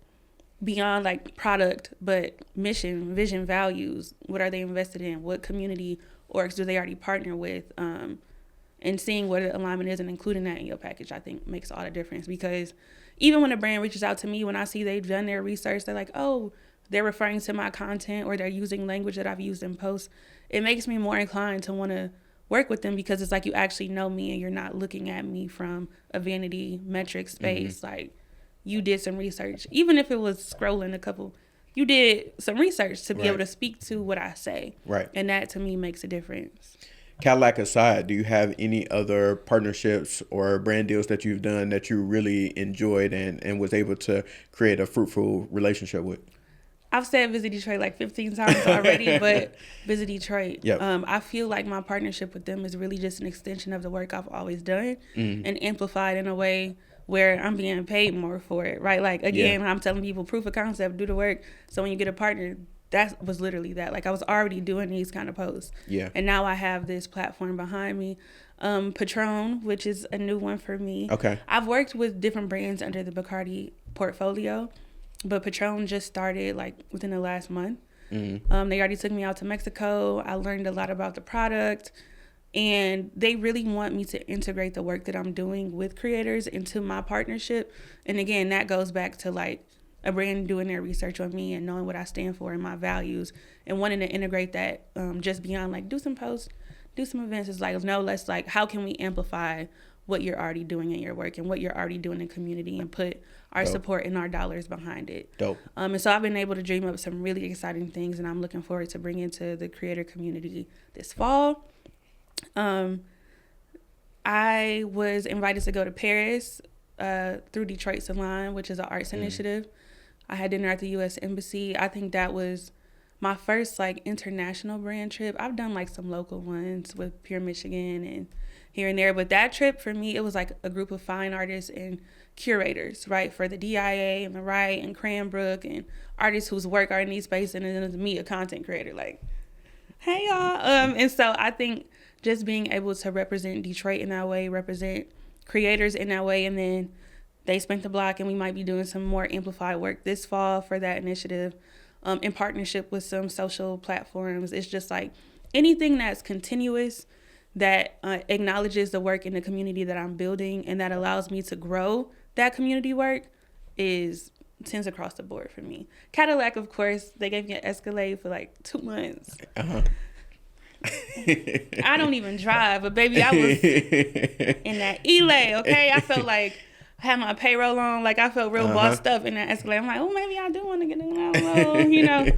beyond like product, but mission, vision, values, what are they invested in? What community orgs do they already partner with? And seeing what the alignment is and including that in your package, I think makes all the difference. Because even when a brand reaches out to me, when I see they've done their research, they're like, oh, they're referring to my content or they're using language that I've used in posts, it makes me more inclined to want to work with them, because it's like you actually know me and you're not looking at me from a vanity metric space. Like, you did some research. Even if it was scrolling you did some research to be able to speak to what I say. Right. And that to me makes a difference. Cadillac aside, do you have any other partnerships or brand deals that you've done that you really enjoyed and was able to create a fruitful relationship with? I've said Visit Detroit like 15 times already, but Visit Detroit. Yep. I feel like my partnership with them is really just an extension of the work I've always done and amplified in a way where I'm being paid more for it, right? Like, again, I'm telling people proof of concept, do the work. So when you get a partner, that was literally that. Like, I was already doing these kind of posts. Yeah. And now I have this platform behind me. Patron, which is a new one for me. Okay. I've worked with different brands under the Bacardi portfolio, but Patron just started like within the last month. They already took me out to Mexico. I learned a lot about the product, and they really want me to integrate the work that I'm doing with creators into my partnership. And again, that goes back to like a brand doing their research on me and knowing what I stand for and my values and wanting to integrate that just beyond like do some posts, do some events. It's like, no, let's like, how can we amplify what you're already doing in your work and what you're already doing in the community and put our Dope. support and our dollars behind it. Dope. And so I've been able to dream up some really exciting things, and I'm looking forward to bringing to the creator community this fall. I was invited to go to Paris through Detroit Salon, which is an arts initiative. I had dinner at the U.S. Embassy. I think that was my first like international brand trip. I've done like some local ones with Pure Michigan and here and there, but that trip for me, it was like a group of fine artists and curators, right, for the DIA and the Right and Cranbrook and artists whose work are in these spaces, and then it was me, a content creator, like, hey y'all. And so I think just being able to represent Detroit in that way, represent creators in that way, and then they spent the block, and we might be doing some more amplified work this fall for that initiative in partnership with some social platforms. It's just like anything that's continuous, that acknowledges the work in the community that I'm building and that allows me to grow that community work tends across the board for me. Cadillac, of course, they gave me an Escalade for like 2 months. I don't even drive, but baby, I was in that Elay, okay? I felt like I had my payroll on, like I felt real bossed up in that Escalade. I'm like, oh, maybe I do want to get in that road, you know?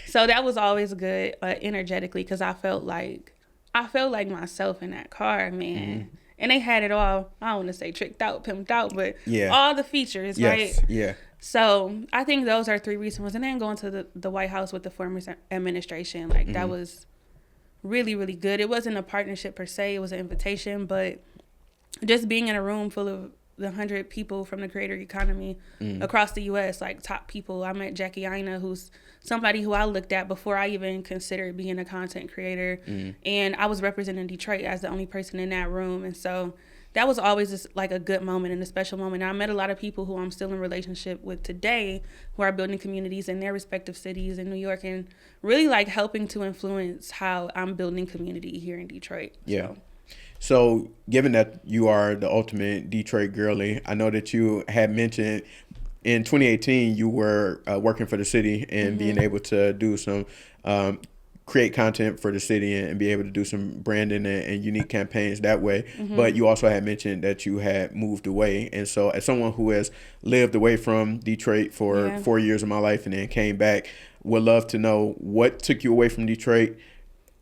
So that was always good energetically, because I felt like myself in that car, man. And they had it all, I don't want to say tricked out, pimped out, but all the features, right? Yeah. So I think those are 3 recent ones. And then going to the White House with the former administration, like that was really, really good. It wasn't a partnership per se, it was an invitation, but just being in a room full of the 100 people from the creator economy across the U.S., like top people. I met Jackie Aina, who's somebody who I looked at before I even considered being a content creator. And I was representing Detroit as the only person in that room. And so that was always just like a good moment and a special moment. And I met a lot of people who I'm still in relationship with today, who are building communities in their respective cities in New York, and really like helping to influence how I'm building community here in Detroit. Yeah. So given that you are the ultimate Detroit girly, I know that you had mentioned in 2018 you were working for the city and being able to do some create content for the city and be able to do some branding and unique campaigns that way. But you also had mentioned that you had moved away. And so as someone who has lived away from Detroit for 4 years of my life and then came back, would love to know what took you away from Detroit.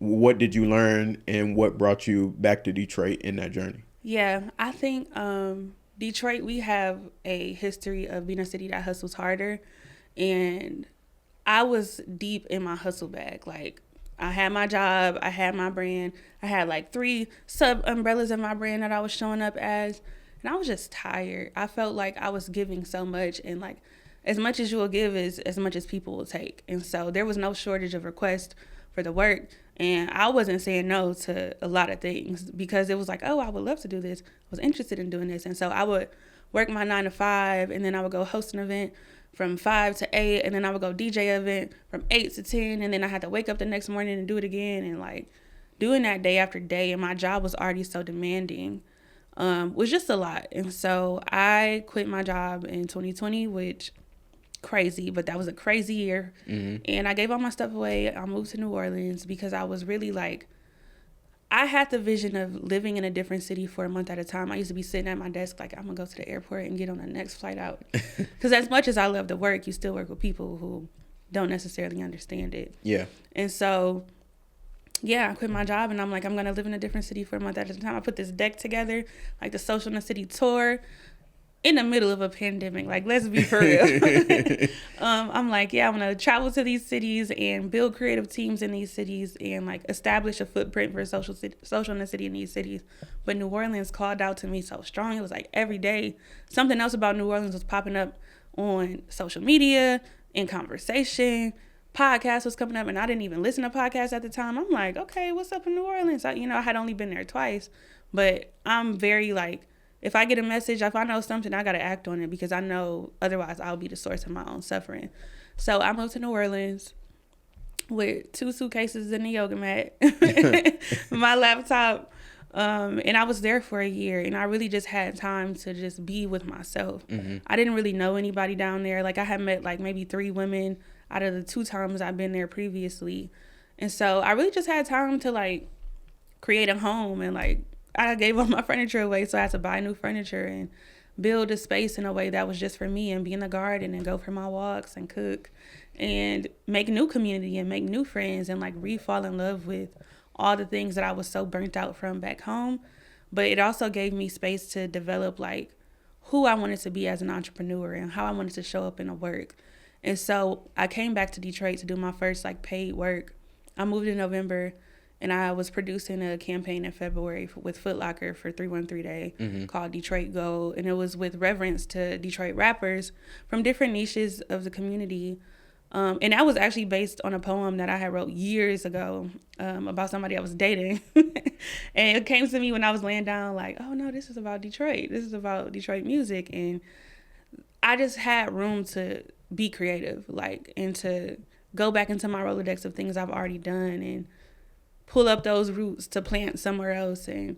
What did you learn, and what brought you back to Detroit in that journey? Yeah, I think Detroit, we have a history of being a city that hustles harder. And I was deep in my hustle bag. Like, I had my job, I had my brand, I had like 3 sub umbrellas of my brand that I was showing up as. And I was just tired. I felt like I was giving so much, and like as much as you will give is as much as people will take. And so there was no shortage of requests for the work. And I wasn't saying no to a lot of things because it was like, oh, I would love to do this. I was interested in doing this. And so I would work my 9 to 5, and then I would go host an event from 5 to 8, and then I would go DJ an event from 8 to 10, and then I had to wake up the next morning and do it again, and like doing that day after day. And my job was already so demanding, was just a lot. And so I quit my job in 2020, which crazy, but that was a crazy year. And I gave all my stuff away. I moved to New Orleans because I was really like, I had the vision of living in a different city for a month at a time. I used to be sitting at my desk like, I'm gonna go to the airport and get on the next flight out. Because as much as I love to work, you still work with people who don't necessarily understand it. Yeah. And so I quit my job, and I'm like, I'm gonna live in a different city for a month at a time. I put this deck together, like the Social in the City tour, in the middle of a pandemic. Like, let's be for real. I'm like, I'm gonna travel to these cities and build creative teams in these cities and like establish a footprint for social in the city in these cities. But New Orleans called out to me so strong. It was like every day something else about New Orleans was popping up on social media, in conversation. Podcast was coming up, and I didn't even listen to podcasts at the time. I'm like, okay, what's up in New Orleans? I had only been there twice, but I'm very like, if I get a message, if I know something, I got to act on it, because I know otherwise I'll be the source of my own suffering. So I moved to New Orleans with 2 suitcases and a yoga mat, my laptop, and I was there for a year, and I really just had time to just be with myself. I didn't really know anybody down there. Like, I had met like maybe 3 women out of the 2 times I've been there previously. And so I really just had time to like create a home and like I gave all my furniture away, so I had to buy new furniture and build a space in a way that was just for me, and be in the garden and go for my walks and cook and make new community and make new friends and like re-fall in love with all the things that I was so burnt out from back home. But it also gave me space to develop like who I wanted to be as an entrepreneur and how I wanted to show up in the work. And so I came back to Detroit to do my first like paid work. I moved in November, and I was producing a campaign in February with Foot Locker for 313 Day called Detroit Go. And it was with reverence to Detroit rappers from different niches of the community. And that was actually based on a poem that I had wrote years ago about somebody I was dating. And it came to me when I was laying down like, oh no, this is about Detroit. This is about Detroit music. And I just had room to be creative, like, and to go back into my Rolodex of things I've already done and pull up those roots to plant somewhere else and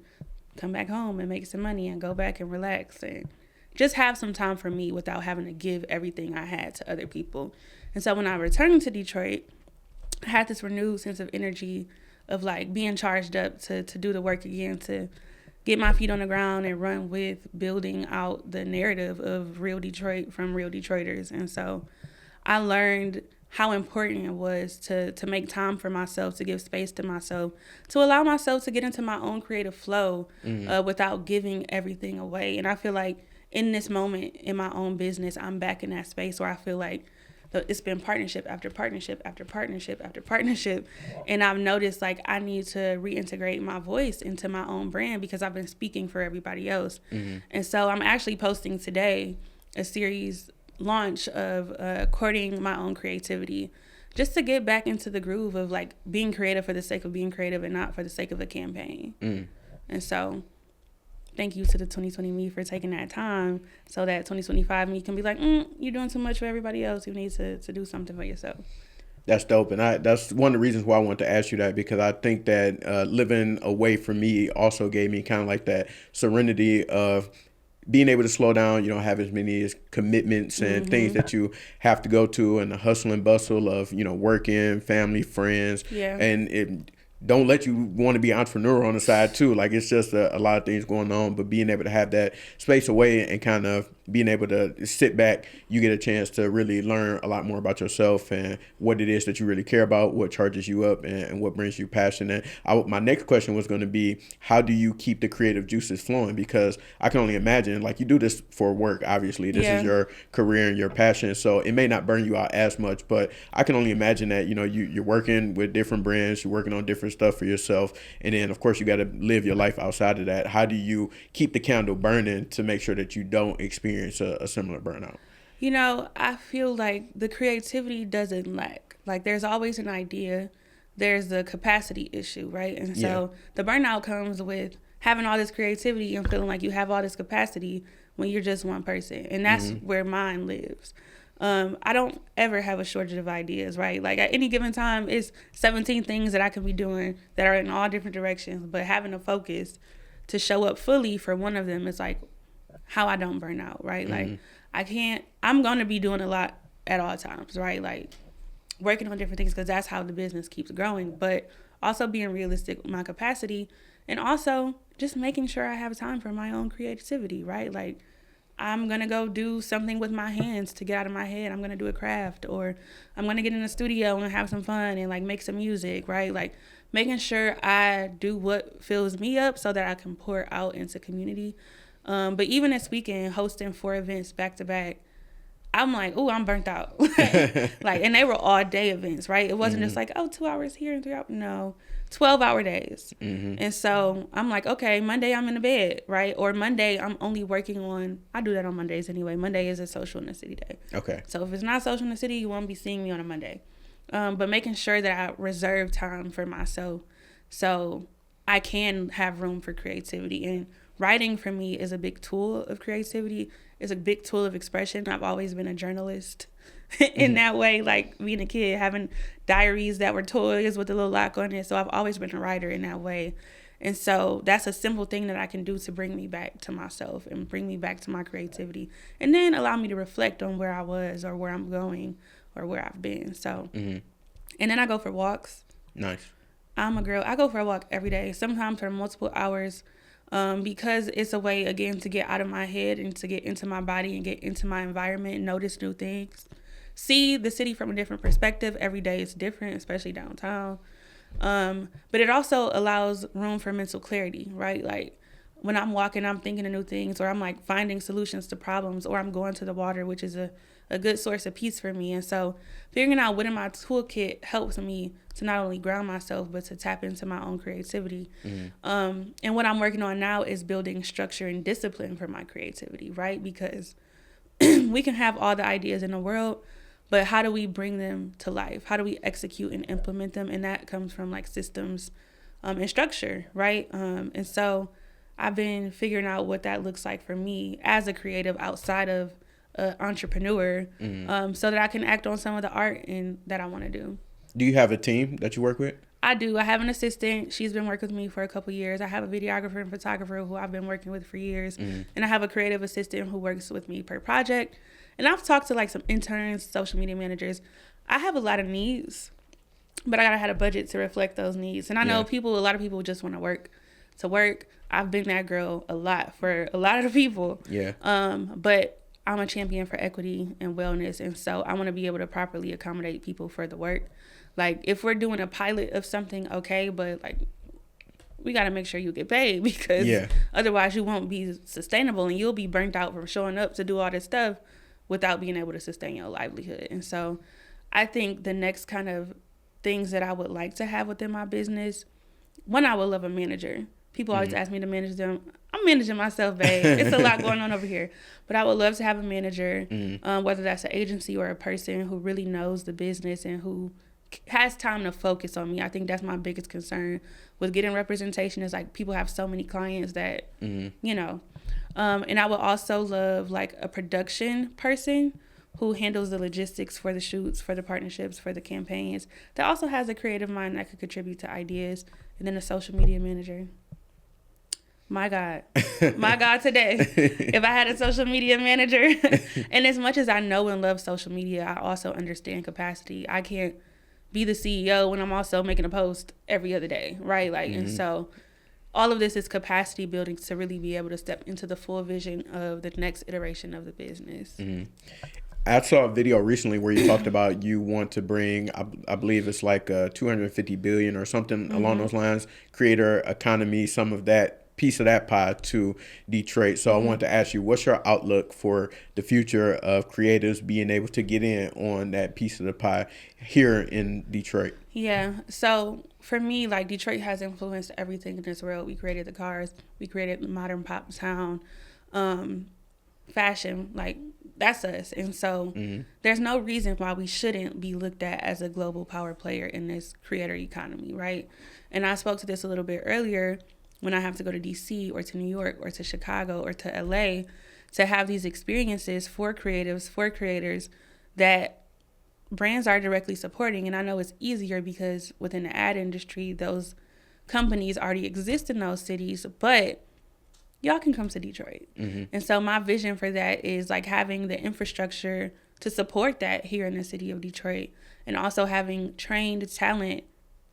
come back home and make some money and go back and relax and just have some time for me without having to give everything I had to other people. And so when I returned to Detroit, I had this renewed sense of energy of like being charged up to do the work again, to get my feet on the ground and run with building out the narrative of real Detroit from real Detroiters. And so I learned how important it was to make time for myself, to give space to myself, to allow myself to get into my own creative flow without giving everything away. And I feel like in this moment in my own business, I'm back in that space where I feel like it's been partnership after partnership after partnership after partnership. And I've noticed like I need to reintegrate my voice into my own brand because I've been speaking for everybody else. And so I'm actually posting today a series launch of courting my own creativity, just to get back into the groove of like being creative for the sake of being creative and not for the sake of the campaign. And so thank you to the 2020 me for taking that time so that 2025 me can be like, you're doing too much for everybody else. You need to do something for yourself. That's dope. And that's one of the reasons why I wanted to ask you that, because I think that living away from me also gave me kind of like that serenity of being able to slow down. You don't have as many commitments and things that you have to go to, and the hustle and bustle of, working, family, friends. Yeah. And it don't let you want to be an entrepreneur on the side too. Like it's just a lot of things going on, but being able to have that space away and kind of being able to sit back, you get a chance to really learn a lot more about yourself and what it is that you really care about, what charges you up, and what brings you passion. And my next question was going to be, how do you keep the creative juices flowing? Because I can only imagine, like, you do this for work, obviously. This is your career and your passion, so it may not burn you out as much, but I can only imagine that, you're working with different brands, you're working on different stuff for yourself, and then, of course, you got to live your life outside of that. How do you keep the candle burning to make sure that you don't experience a similar burnout? I feel like the creativity doesn't lack. Like there's always an idea, there's the capacity issue, right? And so the burnout comes with having all this creativity and feeling like you have all this capacity when you're just one person. And that's where mine lives. I don't ever have a shortage of ideas, right? Like at any given time, it's 17 things that I could be doing that are in all different directions, but having a focus to show up fully for one of them is like how I don't burn out, right? Like I'm going to be doing a lot at all times, right? Like working on different things because that's how the business keeps growing, but also being realistic with my capacity and also just making sure I have time for my own creativity, right? Like I'm going to go do something with my hands to get out of my head. I'm going to do a craft, or I'm going to get in the studio and have some fun and like make some music, right? Like making sure I do what fills me up so that I can pour out into community. But even this weekend, hosting 4 events back to back, I'm like, I'm burnt out. And they were all day events, right? It wasn't just like, 2 hours here and 3 hours. No, 12-hour days. And so I'm like, okay, Monday I'm in the bed, right? Or Monday I'm only working on, I do that on Mondays anyway. Monday is a social in the city day. Okay. So if it's not social in the city, you won't be seeing me on a Monday. But making sure that I reserve time for myself so I can have room for creativity. And writing for me is a big tool of creativity. It's a big tool of expression. I've always been a journalist in that way, like being a kid, having diaries that were toys with a little lock on it. So I've always been a writer in that way. And so that's a simple thing that I can do to bring me back to myself and bring me back to my creativity, and then allow me to reflect on where I was or where I'm going or where I've been. So, and then I go for walks. Nice. I'm a girl. I go for a walk every day, sometimes for multiple hours. because it's a way, again, to get out of my head and to get into my body and get into my environment, notice new things, see the city from a different perspective. Every day is different, especially downtown. But it also allows room for mental clarity, right? Like when I'm walking, I'm thinking of new things, or I'm like finding solutions to problems, or I'm going to the water, which is a good source of peace for me. And so figuring out what in my toolkit helps me to not only ground myself, but to tap into my own creativity. And what I'm working on now is building structure and discipline for my creativity, right? Because we can have all the ideas in the world, but how do we bring them to life? How do we execute and implement them? And that comes from like systems and structure, right? And so I've been figuring out what that looks like for me as a creative outside of an entrepreneur, so that I can act on some of the art that I want to do. Do you have a team that you work with? I do. I have an assistant. She's been working with me for a couple years. I have a videographer and photographer who I've been working with for years. And I have a creative assistant who works with me per project. And I've talked to like some interns, social media managers. I have a lot of needs, but I gotta have a budget to reflect those needs. And I know a lot of people just want to work. I've been that girl a lot for a lot of the people. Yeah. But I'm a champion for equity and wellness. And so I want to be able to properly accommodate people for the work. Like if we're doing a pilot of something, okay, but like we got to make sure you get paid, because otherwise you won't be sustainable and you'll be burnt out from showing up to do all this stuff without being able to sustain your livelihood. And so I think the next kind of things that I would like to have within my business, one, I would love a manager. People always ask me to manage them. I'm managing myself, babe. It's a lot going on over here. But I would love to have a manager, whether that's an agency or a person who really knows the business and who has time to focus on me. I think that's my biggest concern with getting representation, is like people have so many clients that, you know. And I would also love like a production person who handles the logistics for the shoots, for the partnerships, for the campaigns, that also has a creative mind that could contribute to ideas, and then a social media manager. My God today, if I had a social media manager. And as much as I know and love social media, I also understand capacity. I can't be the CEO when I'm also making a post every other day, right? Like, and so all of this is capacity building to really be able to step into the full vision of the next iteration of the business. I saw a video recently where you talked about you want to bring, I believe it's like 250 billion or something along those lines, creator economy, some of that piece of that pie to Detroit. So I wanted to ask you, what's your outlook for the future of creatives being able to get in on that piece of the pie here in Detroit? Yeah. So for me, like Detroit has influenced everything in this world. We created the cars. We created the modern pop sound, fashion, like that's us. And so there's no reason why we shouldn't be looked at as a global power player in this creator economy, right? And I spoke to this a little bit earlier. When I have to go to DC or to New York or to Chicago or to LA to have these experiences for creatives, for creators that brands are directly supporting. And I know it's easier because within the ad industry, those companies already exist in those cities, but y'all can come to Detroit. And so my vision for that is like having the infrastructure to support that here in the city of Detroit, and also having trained talent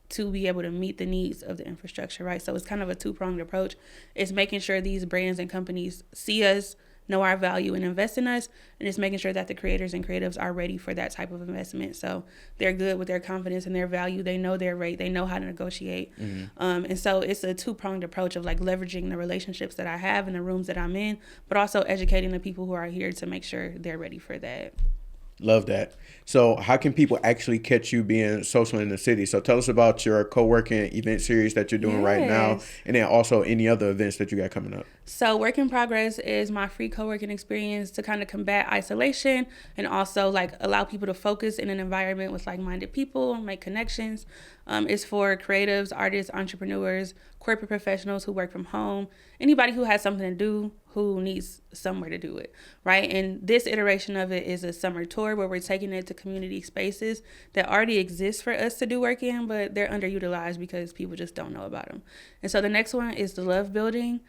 to be able to meet the needs of the infrastructure, right? So it's kind of a two-pronged approach. It's making sure these brands and companies see us, know our value, and invest in us, and it's making sure that the creators and creatives are ready for that type of investment. So they're good with their confidence and their value. They know their rate. They know how to negotiate. And so it's a two-pronged approach of like leveraging the relationships that I have in the rooms that I'm in, but also educating the people who are here to make sure they're ready for that. Love that. So how can people actually catch you being social in the city? So tell us about your co-working event series that you're doing right now, and then also any other events that you got coming up. So Work in Progress is my free co-working experience to kind of combat isolation and also like allow people to focus in an environment with like-minded people, make connections. It's for creatives, artists, entrepreneurs, corporate professionals who work from home, anybody who has something to do, who needs somewhere to do it, right? And this iteration of it is a summer tour where we're taking it to community spaces that already exist for us to do work in, but they're underutilized because people just don't know about them. And so the next one is the Love Building.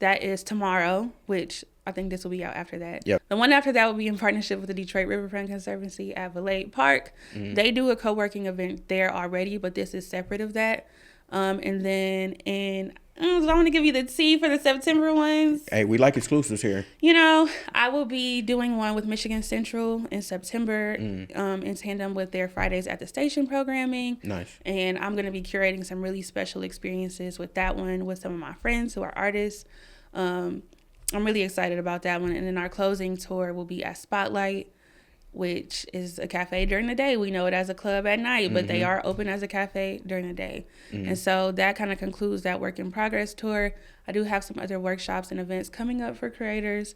That is tomorrow, which I think this will be out after that. Yep. The one after that will be in partnership with the Detroit Riverfront Conservancy at Valade Park. They do a co-working event there already, but this is separate of that. And then so I want to give you the tea for the September ones. Hey, we like exclusives here. I will be doing one with Michigan Central in September in tandem with their Fridays at the Station programming. Nice. And I'm going to be curating some really special experiences with that one with some of my friends who are artists. I'm really excited about that one. And then our closing tour will be at Spotlight, which is a cafe during the day. We know it as a club at night, but they are open as a cafe during the day. And so that kind of concludes that work in progress tour. I do have some other workshops and events coming up for creators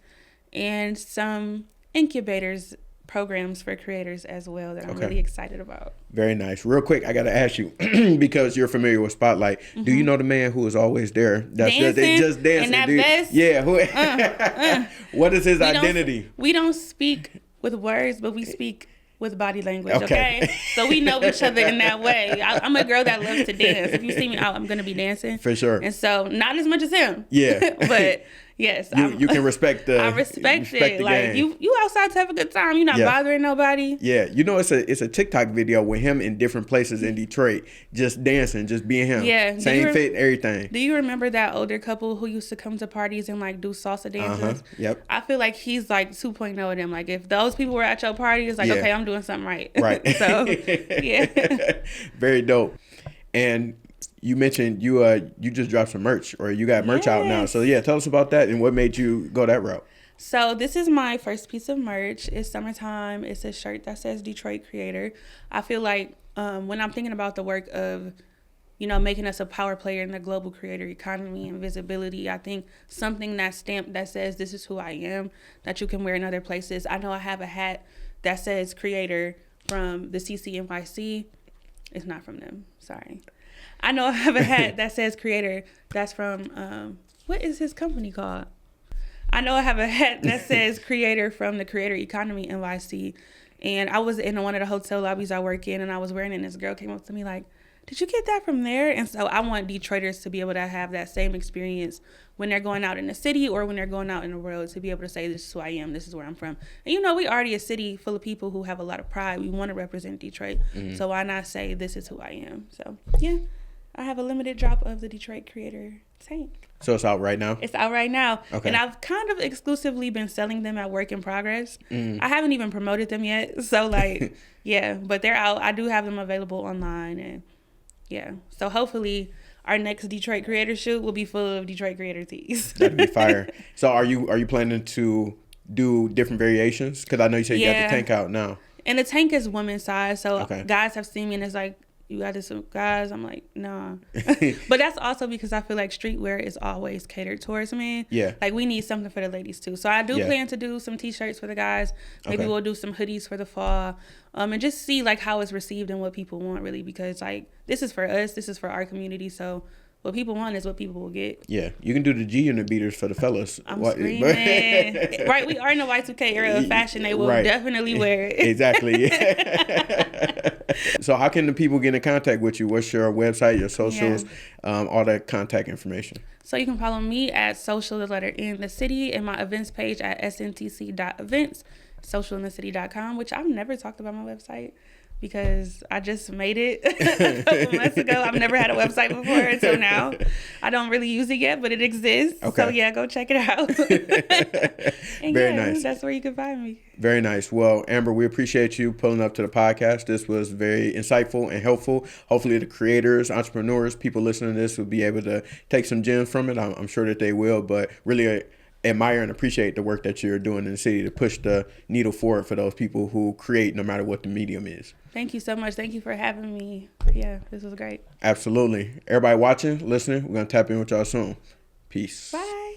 and some incubators programs for creators as well that I'm really excited about. Very nice. Real quick, I got to ask you, because you're familiar with Spotlight, do you know the man who is always there? That's just dancing. In that vest? Yeah. What is his identity? We don't speak with words, but we speak with body language, okay? So we know each other in that way. I'm a girl that loves to dance. If you see me out, I'm going to be dancing. For sure. And so not as much as him. Yeah. But yes. You can respect I respect it. Like, game. you outside to have a good time. You're not bothering nobody. Yeah. It's a TikTok video with him in different places in Detroit, just dancing, just being him. Yeah. Same fit, everything. Do you remember that older couple who used to come to parties and like do salsa dances? Yep. I feel like he's like 2.0 of them. Like if those people were at your party, it's like, okay, I'm doing something right. Right. So, yeah. Very dope. And you mentioned you just dropped some merch, or you got merch out now. So yeah, tell us about that and what made you go that route. So this is my first piece of merch. It's summertime. It's a shirt that says Detroit Creator. I feel like when I'm thinking about the work of, making us a power player in the global creator economy and visibility, I think something that's stamped that says this is who I am, that you can wear in other places. I know I have a hat that says Creator from the CCNYC. It's not from them. Sorry. I know I have a hat that says Creator. That's from, what is his company called? I know I have a hat that says Creator from the Creator Economy NYC. And I was in one of the hotel lobbies I work in, and I was wearing it, and this girl came up to me like, did you get that from there? And so I want Detroiters to be able to have that same experience when they're going out in the city or when they're going out in the world, to be able to say, this is who I am, this is where I'm from. And we already a city full of people who have a lot of pride. We want to represent Detroit. So why not say, this is who I am? So yeah, I have a limited drop of the Detroit Creator tank. So it's out right now? It's out right now. Okay. And I've kind of exclusively been selling them at Work in Progress. I haven't even promoted them yet. So yeah, but they're out. I do have them available online, and yeah. So hopefully our next Detroit Creator shoot will be full of Detroit Creator tees. That'd be fire. So are you planning to do different variations? Because I know you said you got the tank out now. And the tank is women's size. So Okay. guys have seen me and it's like, you got this guys? I'm like, nah. But that's also because I feel like streetwear is always catered towards men. Yeah. Like we need something for the ladies too. So I do plan to do some t-shirts for the guys. Maybe we'll do some hoodies for the fall. And just see like how it's received and what people want really, because like this is for us, this is for our community. So what people want is what people will get. Yeah, you can do the G unit beaters for the fellas. I'm screaming. Right, we are in the Y2K era of fashion. They will definitely wear it. Exactly. So how can the people get in contact with you? What's your website, your socials, all that contact information? So you can follow me at social, the letter N, the city, and my events page at sntc.events, socialinthecity.com, which I've never talked about my website because I just made it a couple months ago. I've never had a website before until now. I don't really use it yet, but it exists. Okay. So yeah, go check it out. And Very nice. That's where you can find me. Very nice. Well, Amber, we appreciate you pulling up to the podcast. This was very insightful and helpful. Hopefully the creators, entrepreneurs, people listening to this will be able to take some gems from it. I'm sure that they will, but really admire and appreciate the work that you're doing in the city to push the needle forward for those people who create no matter what the medium is. Thank you so much. Thank you for having me. Yeah, this was great. Absolutely. Everybody watching, listening, we're going to tap in with y'all soon. Peace. Bye.